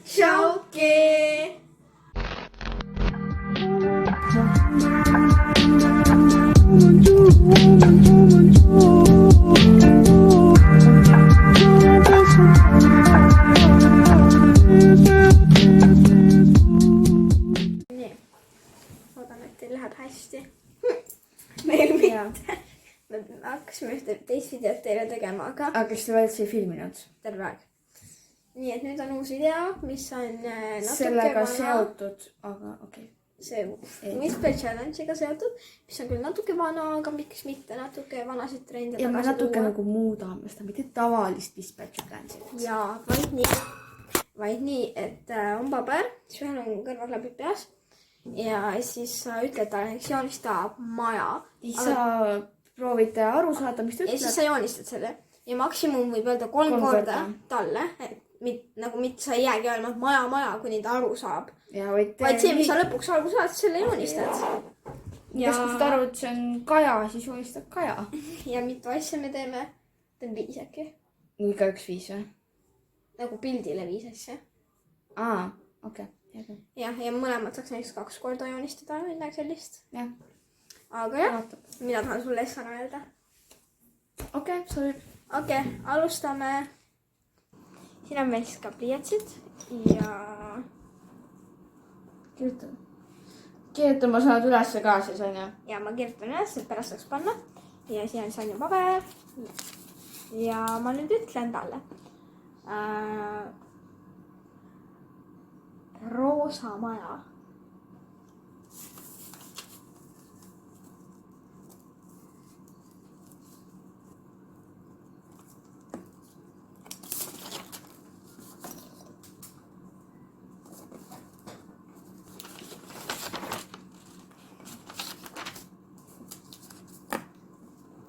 Shauki! Nii, loodan, et teil läheb hästi. Meil mitte. Me hakkasime ühte teist videot teile tegema, aga kas te veel ei filminud? terve aeg. Nii, et nüüd on uus video, mis on natuke sellega vana. seotud, aga okei. See Whisper Challenge'iga seotud, mis on küll natuke vana, aga miks mitte natuke vanasid trende. Ja me natuke nagu muudame seda, mitte tavalist Whisper Challenge'it. Ja, vaid nii, et on paber, siis ühel on kõrvaklapid peas ja siis sa ütled talle, eks joonista maja. Siis sa proovite aru saada, mis ta ütleb. Ja siis sa joonistad selle ja maksimum võib öelda 3 korda talle, et nagu mitte sa ei jäägi olema maja, kuni ta aru saab. Vaid see, mis sa lõpuks aru saad, selle joonistad. Ja kui sa aru, et see on kaja, siis joonistad kaja. Ja mitu asja me teeme? Teen 5 äkki. Iga üks 5 või? Nagu pildile 5 asja. Okei. Ja mõlemad saaks näiteks 2 korda joonistada või midagi sellist. Jah. Aga jah, mina tahan sulle esana öelda. Okei, sobib. Okei, alustame. Siin on meil siis ka pliiatsid ja... Kirjutan ma saanud üles ka siis, on ju? Ja ma kirjutan üles, et pärast saaks panna. Ja siin on ju paber. Ja ma nüüd ütlen talle. Roosa maja.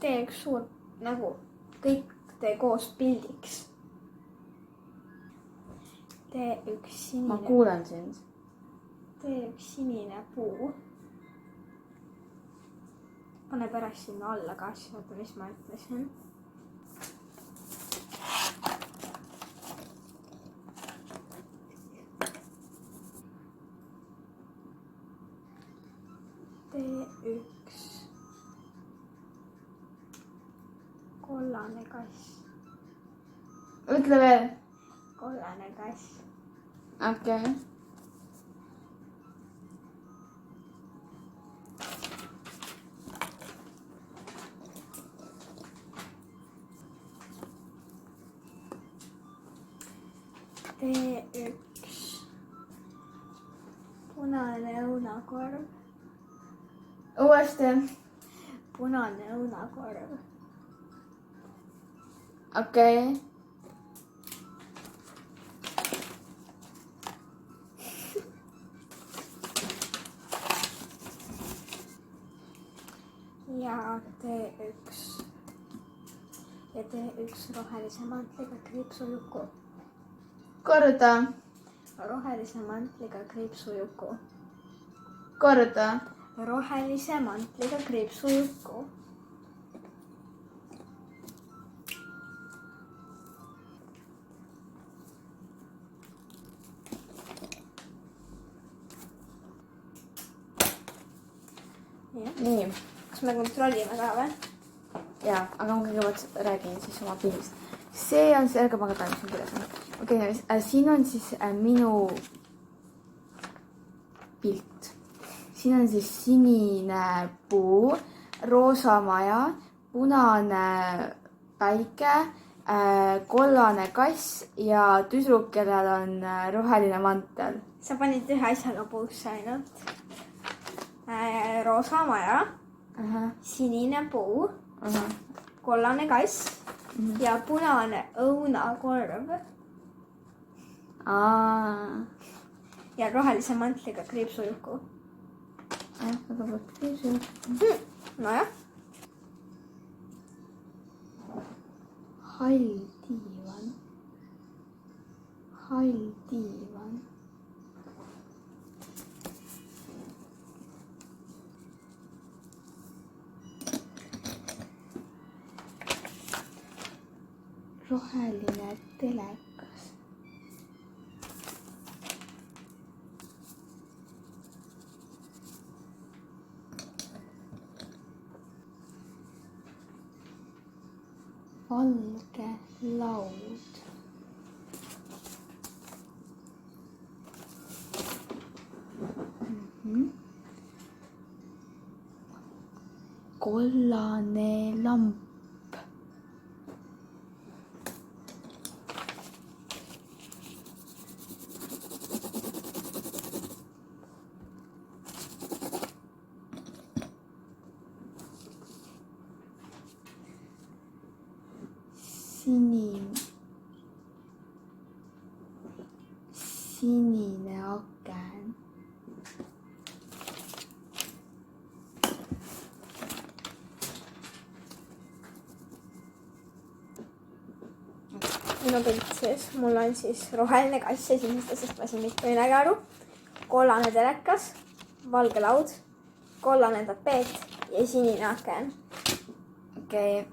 Tee üks suur, nagu kõik tee koos pildiks. Tee üks sinine... Ma kuulen sind. Tee üks sinine puu. Pane pärast sinna alla ka, siis vaata, mis ma ütlesin. Tee üks kollane kass. Ütle veel. Kollane kass. Okei. Tee üks punane õunakorv. Uuesti. Punane õunakorv. Okei. Ja tee üks rohelise mantliga kriipsujuku. Korda. Rohelise mantliga kriipsujuku. Korda. Rohelise mantliga kriipsujuku. Nii. Kas me kontrollime ka või? Jaa, aga ma kõigepealt räägin siis oma pildist. See on see, ärge pange päeva, mis on kirjas on. Okei, siin on siis minu pilt. Siin on siis sinine puu, roosa maja, punane päike, kollane kass ja tüdruk, kellel on roheline mantel. Sa panid ühe asjaga puusse ainult. Roosa maja, sinine puu, kollane kass ja punane õunakorv. Ja rohelise mantliga kriipsujuku. Nojah. Hall diivan. Hall diivan. Roheline telekas. valge laud. Kollane lamp. Sinine aken. minu pilt siis, mul on siis roheline kass esimeste, sest ma siin mitte ei näe aru. Kollane telekas, valge laud, kollane tapeet ja sinine aken. Okei,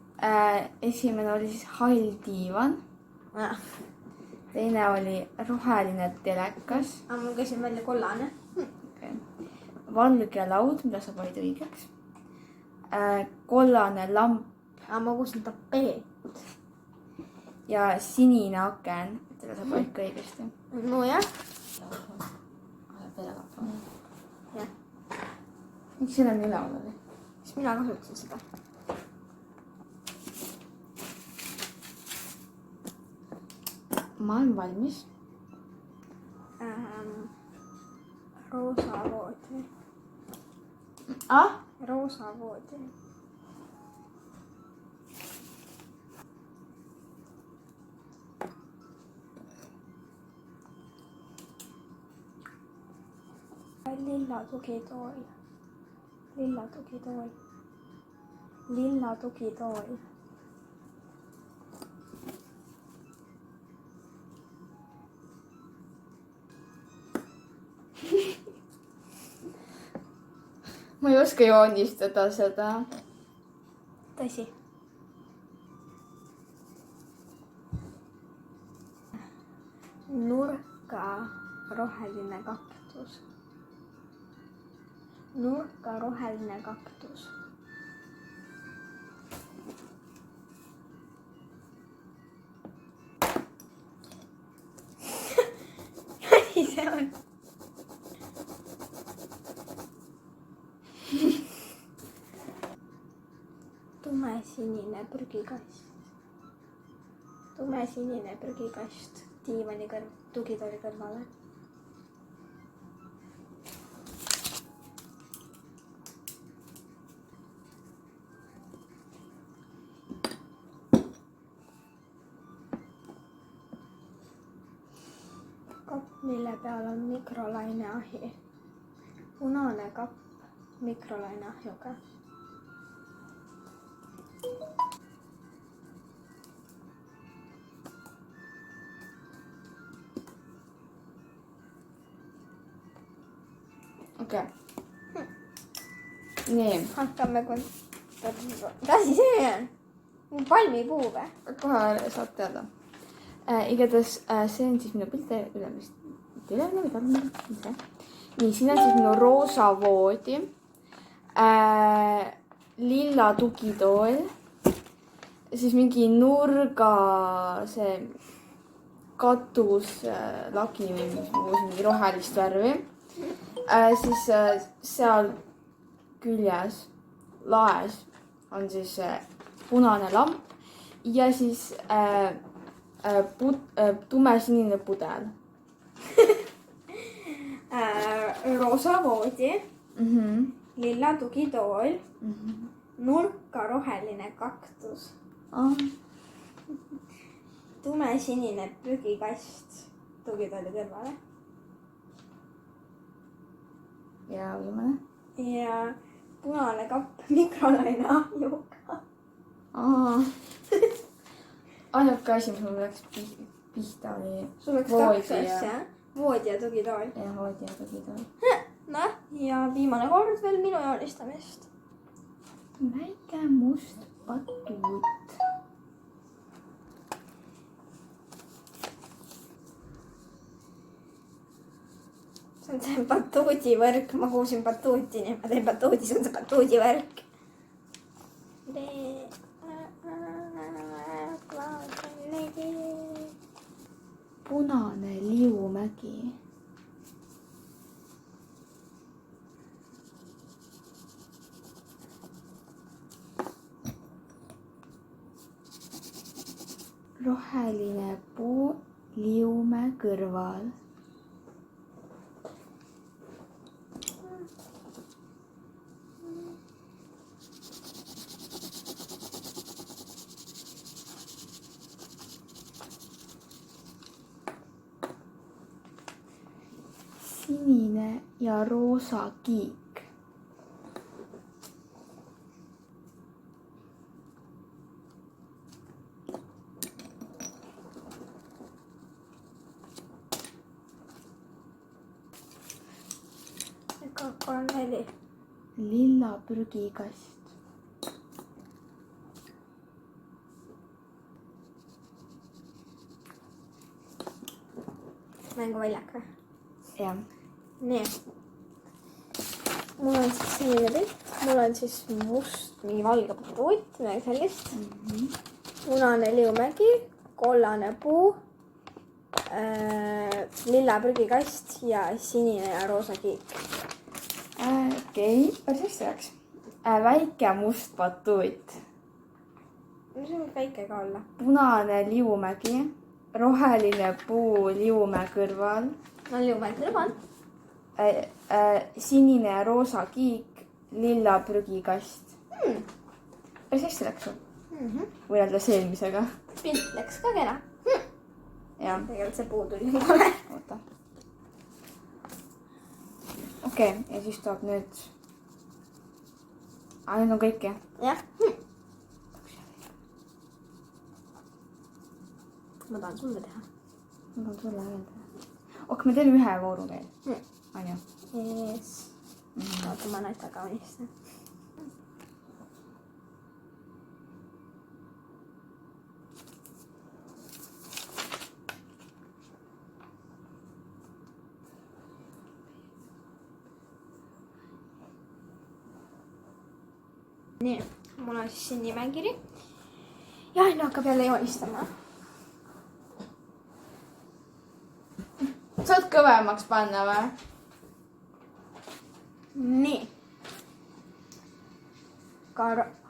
esimene oli siis hall diivan. Teine oli roheline telekas. Ma käisin välja kollane. Okay. Valge laud, mida sa panid õigeks. Kollane lamp. Ma kuulsin tapeet. Ja sinine aken, seda sa panid ka õigesti. No jah. Jah. Miks selle nii laul oli? Siis mina kasutasin seda. Ma olen valmis. Roosa voodi. Roosa voodi. Lilla tugitool. Lilla tugitool. Lilla tugitool. Ma ei oska joonistada seda. Tõsi. Nurka roheline kaktus. Nurka roheline kaktus. Mis see on? Tumesinine prügikast. Tumesinine prügikast diivani tugitooli kõrvale. Kapp, mille peal on mikrolaineahi. Punane kapp mikrolaineahjuga. Okei. Nii. Hakkame mis asi see on? Palmipuu või? Kohe saad teada. Igatahes see on siis minu pilt ülemist. Nii, siin on siis minu roosa voodi. Lilla tugitool. Siis mingi nurga see katuslagi või mingi rohelist värvi. Siis seal küljes laes on siis punane lamp ja siis tumesinine pudel. Roosa voodi, lilla tugitool, nurka roheline kaktus, tumesinine prügikast tugitooli kõrvale. Ja viimane. Ja punane kapp mikrolaineahjuga. Ainuke asi, mis mul läks pihta oli sul läks kaks asja, voodi ja tugitool. Ja voodi ja tugitool. Noh, ja viimane kord veel minu joonistamist. Väike must patuut. See on see batuudivõrk, ma kuulsin batuuti, nii ma teen batuudi, see on see batuudivõrk. punane liumägi. Roheline puu liumäe kõrval. Sinine ja roosa kiik. On 4. Lilla prügikast. Mänguväljak või? Jah. Nii. Mul on siis selline pilt. Mul on siis must, mingi valge puut, midagi sellist. Punane liumägi, kollane puu, lilla prügikast ja sinine ja roosa kiik. Okei, päris hästi läks. Väike must batuut. Mis on väike ka olla? Punane liumägi, roheline puu liumäe kõrval. No liumäe kõrval. Sinine ja roosa kiik, lilla prügikast. Päris hästi läks sul. Võrreldes eelmisega. Pilt läks ka kena. Jah. Tegelikult see puu tuli mulle. Oota. Okei, ja siis tuleb nüüd. Need on kõik, jah? Jah. Ma tahan sulle teha. Ma tahan sulle öelda. Me teeme ühe vooru veel. On ju? Yes. Oota, ma näita kaunistan. Nii, mul on siis siin nimekiri. Ja Aino hakkab jälle joonistama. Saad kõvemaks panna või? Nii.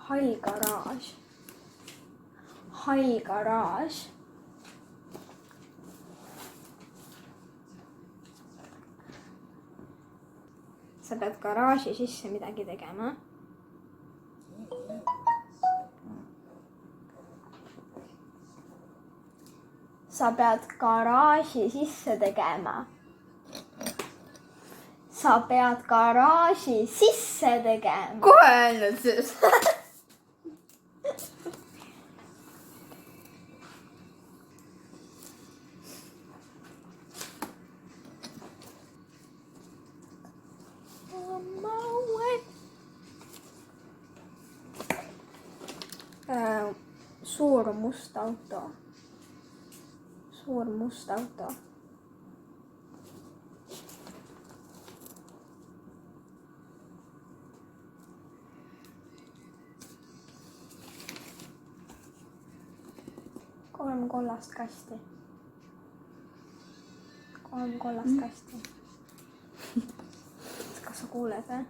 Hall garaaž. Hall garaaž. Sa pead garaaži sisse midagi tegema. Sa pead garaaži sisse tegema. Sa pead garaaži sisse tegema. Kohe öelnud siis. Suur must auto. Suur must auto. Kolm kollast kasti. Kolm kollast kasti. Kas sa kuuled või?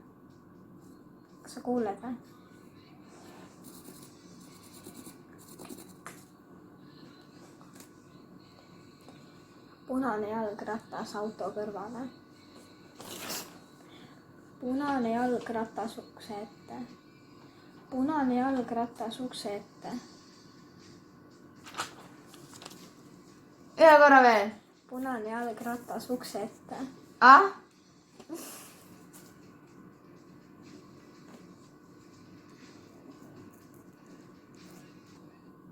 Kas sa kuuled või? Punane jalgratas auto kõrvale. Punane jalgratas ukse ette. Punane jalgratas ukse ette. Ühe korra veel. Punane jalgratas ukse ette.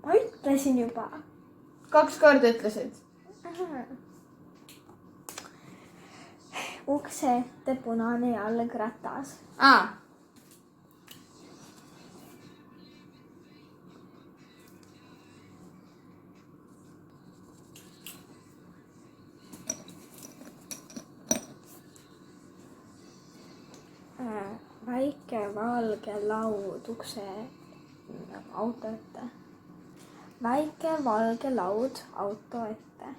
Ma ütlesin juba. 2 korda ütlesid. Ukse ette punane jalgratas. Väike valge laud ukse auto ette. Väike valge laud auto ette.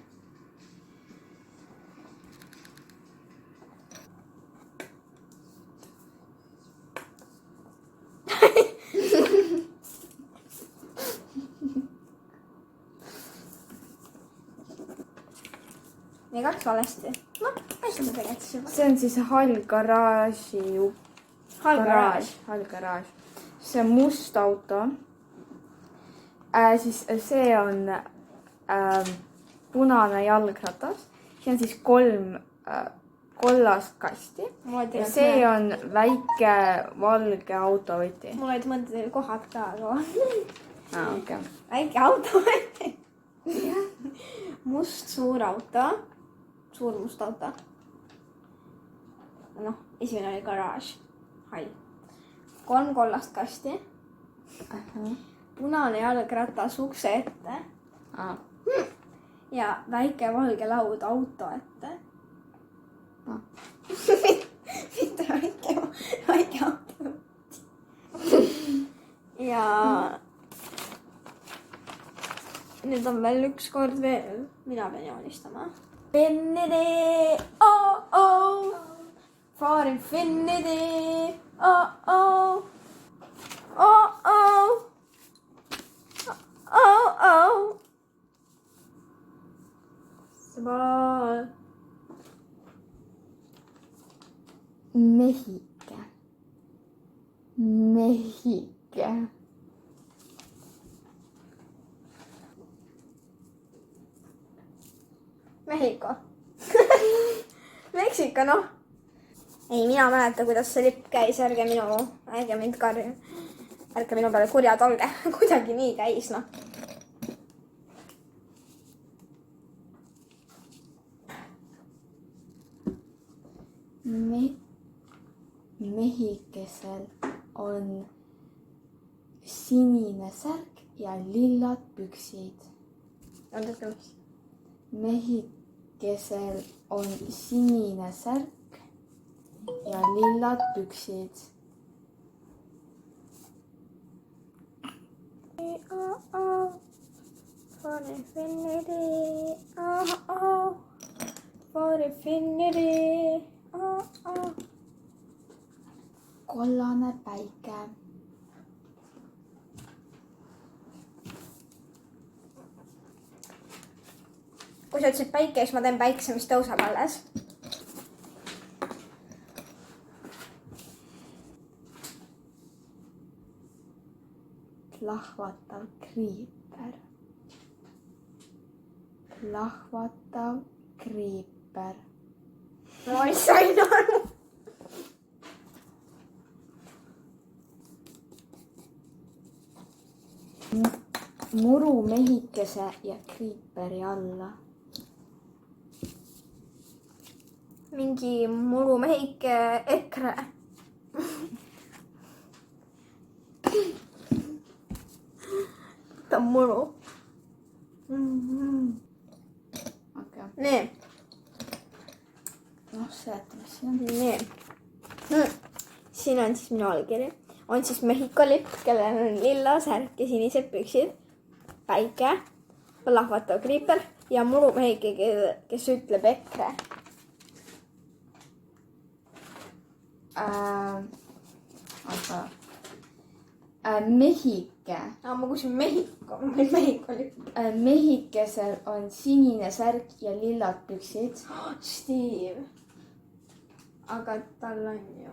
ja 2 valesti. Noh, hästi tegelikult siis juba. see on siis hall garaaži. Hall garaaž. See on must auto. Siis see on punane jalgratas. See on siis 3 kollast kasti. Ja see on väike valge autovõti. Mul olid mõnda teil kohad ka, aga Okay. väike autovõti. Must suur auto. Suur must auto. Noh, esimene oli garaaž. Hall. 3 kollast kasti. Punane jalgratas ukse ette. Ja väike valge laud auto ette. Mitte väike auto. Ja nüüd on veel üks kord veel. Mina pean joonistama. Infinity, oh. For infinity, oh. Small. Mehike. Mehhiko. Meksiko, noh. Ei, mina mäleta, kuidas see lipp käis. Ärge mind karju. Ärge minu peale kurjad olge. Kuidagi nii käis, noh. Mehikesel on sinine särk ja lillad püksid. Mehikesel on sinine särk ja lillad püksid. For infinity, for infinity, Kollane päike. Kui sa ütlesid päike, siis ma teen päikse, mis tõuseb alles. Plahvatav kriiper. Plahvatav kriiper. Ma ei sain aru. Muru mehikese ja kriiperi alla. Mingi murumehike EKRE. Ta on muru. Okay. Nii. Noh, seletame siin. Nii. Siin on siis minu allkiri. On siis Mehhiko lipp, kellel on lilla särk ja sinised püksid. Päike, plahvatav kriiper ja murumehike, kes ütleb EKRE. Aga Mehike. Ma kuulsin Mehhiko, ma olin Mehhiko lipp. Mehikesel on sinine särk ja lillad püksid. Steve. Aga tal on ju...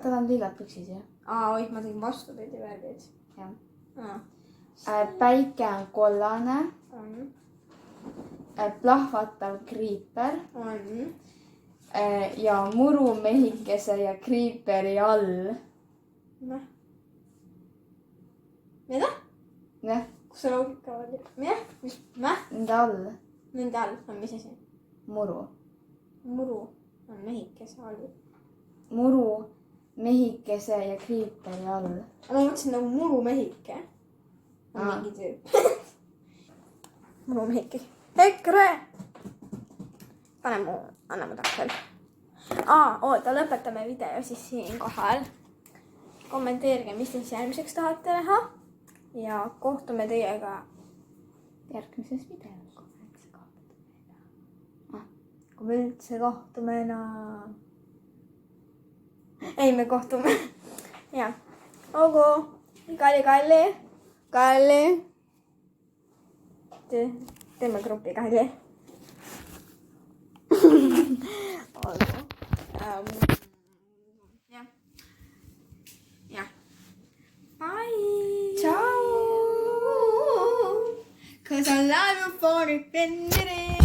Tal on lillad püksid, jah? Oih, ma tegin vastupidi värvid. Jah. Päike on kollane. On. Plahvatav kriiper. On. Ja murumehikese ja kriiperi all. Noh. Mida? Jah. Kus see loogika oli? Mida? Mis? Mäh? Nende all. Nende all on mis asi? Muru. Muru on mehikese all. Muru, mehikese ja kriiperi all. Ma mõtlesin nagu murumehike. Mingi tüüp. Murumehike. EKRE! Anna mu takkel. Oota, lõpetame video siis siinkohal. Kommenteerige, mis te siis järgmiseks tahate näha. Ja kohtume teiega järgmises videos. Kui me üldse kohtume enam. Ei, me kohtume. Ja. Olgu. Kalli. Teeme grupi Kalli. jah. Bye. Ciao. 'Cause I love you for it.